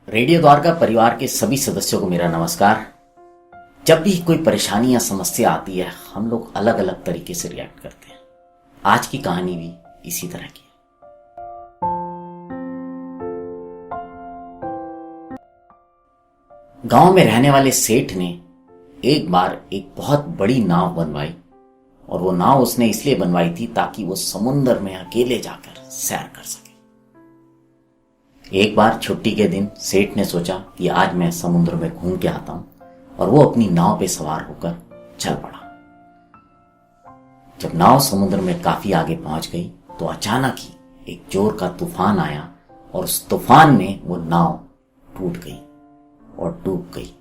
Radio Dwarka परिवार के सभी सदस्यों को मेरा नमस्कार। जब भी कोई परेशानी या समस्या आती है, हम लोग अलग अलग तरीके से रिएक्ट करते हैं। आज की कहानी भी इसी तरह की है। गांव में रहने वाले सेठ ने एक बार एक बहुत बड़ी नाव बनवाई, और वो नाव उसने इसलिए बनवाई थी ताकि वो समुद्र में अकेले जाकर सैर कर सके। एक बार छुट्टी के दिन सेठ ने सोचा कि आज मैं समुद्र में घूम के आता हूं, और वो अपनी नाव पे सवार होकर चल पड़ा। जब नाव समुद्र में काफी आगे पहुंच गई तो अचानक ही एक जोर का तूफान आया, और उस तूफान में वो नाव टूट गई और डूब गई।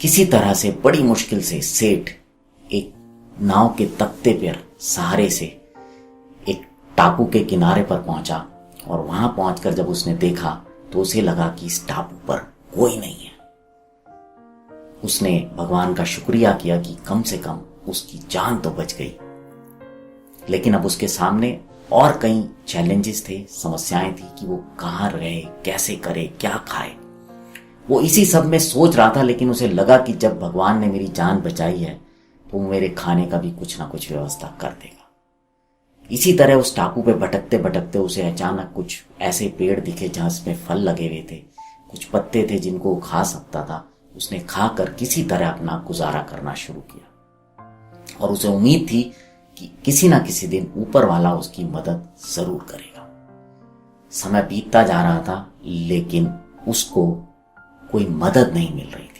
किसी तरह से बड़ी मुश्किल से सेठ एक नाव के तख्ते पर सहारे से एक टापू के किनारे पर पहुंचा, और वहां पहुंचकर जब उसने देखा तो उसे लगा कि इस टापू पर कोई नहीं है। उसने भगवान का शुक्रिया किया कि कम से कम उसकी जान तो बच गई। लेकिन अब उसके सामने और कई चैलेंजेस थे, समस्याएं थी कि वो कहां रहे, कैसे करे, क्या खाए। वो इसी सब में सोच रहा था, लेकिन उसे लगा कि जब भगवान ने मेरी जान बचाई है तो वो मेरे खाने का भी कुछ ना कुछ व्यवस्था कर देगा। इसी तरह उस टापू पे भटकते भटकते उसे अचानक कुछ ऐसे पेड़ दिखे जहां इसमें फल लगे हुए थे, कुछ पत्ते थे जिनको वो खा सकता था। उसने खाकर किसी तरह अपना गुजारा करना शुरू किया, और उसे उम्मीद थी कि किसी ना किसी दिन ऊपर वाला उसकी मदद जरूर करेगा। समय बीतता जा रहा था, लेकिन उसको कोई मदद नहीं मिल रही थी।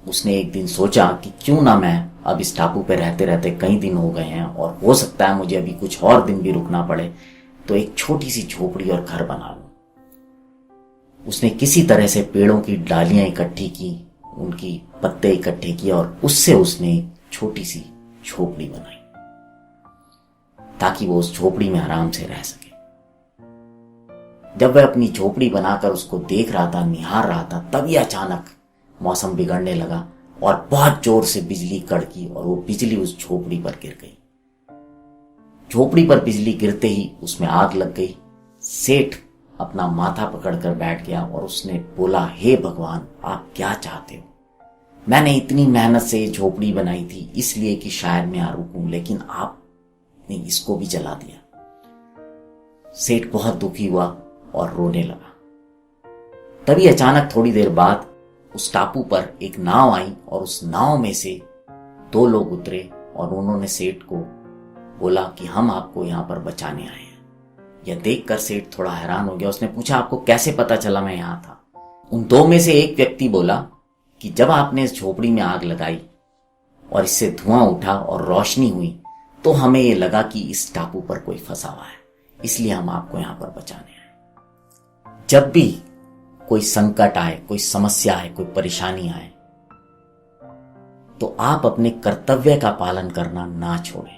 उसने एक दिन सोचा कि क्यों ना मैं अब इस टापू पे रहते रहते कई दिन हो गए हैं, और हो सकता है मुझे अभी कुछ और दिन भी रुकना पड़े, तो एक छोटी सी झोपड़ी और घर बना लूं। उसने किसी तरह से पेड़ों की डालियां इकट्ठी की, उनकी पत्ते इकट्ठे किए, और उससे उसने एक छोटी सी झोपड़ी बनाई ताकि वो उस झोपड़ी में आराम से रह सके। जब वह अपनी झोपड़ी बनाकर उसको देख रहा था, निहार रहा था, तभी अचानक मौसम बिगड़ने लगा और बहुत जोर से बिजली कड़की, और वो बिजली उस झोपड़ी पर गिर गई। झोपड़ी पर बिजली गिरते ही उसमें आग लग गई। सेठ अपना माथा पकड़कर बैठ गया और उसने बोला, हे भगवान, आप क्या चाहते हो? मैंने इतनी मेहनत से ये झोपड़ी बनाई थी इसलिए कि शायद मैं यहाँ रुकूं, लेकिन आपने इसको भी जला दिया। सेठ बहुत दुखी हुआ और रोने लगा। तभी अचानक थोड़ी देर बाद उस टापू पर एक नाव आई, और उस नाव में से दो लोग उतरे, और उन्होंने सेठ को बोला कि हम आपको यहां पर बचाने आए हैं। यह देखकर सेठ थोड़ा हैरान हो गया। उसने पूछा, आपको कैसे पता चला मैं यहां था? उन दो में से एक व्यक्ति बोला कि जब आपने इस झोपड़ी में आग लगाई और इससे धुआं उठा और रोशनी हुई, तो हमें यह लगा कि इस टापू पर कोई फंसा हुआ है, इसलिए हम आपको यहां पर बचाने आए। जब भी कोई संकट आए, कोई समस्या आए, कोई परेशानी आए, तो आप अपने कर्तव्य का पालन करना ना छोड़ें,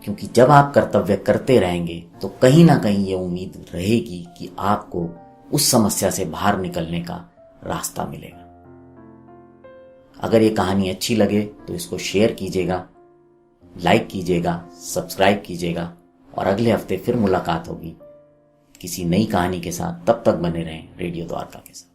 क्योंकि जब आप कर्तव्य करते रहेंगे तो कहीं ना कहीं ये उम्मीद रहेगी कि आपको उस समस्या से बाहर निकलने का रास्ता मिलेगा। अगर ये कहानी अच्छी लगे तो इसको शेयर कीजिएगा, लाइक कीजिएगा, सब्सक्राइब कीजिएगा, और अगले हफ्ते फिर मुलाकात होगी किसी नई कहानी के साथ। तब तक बने रहें रेडियो द्वारका के साथ।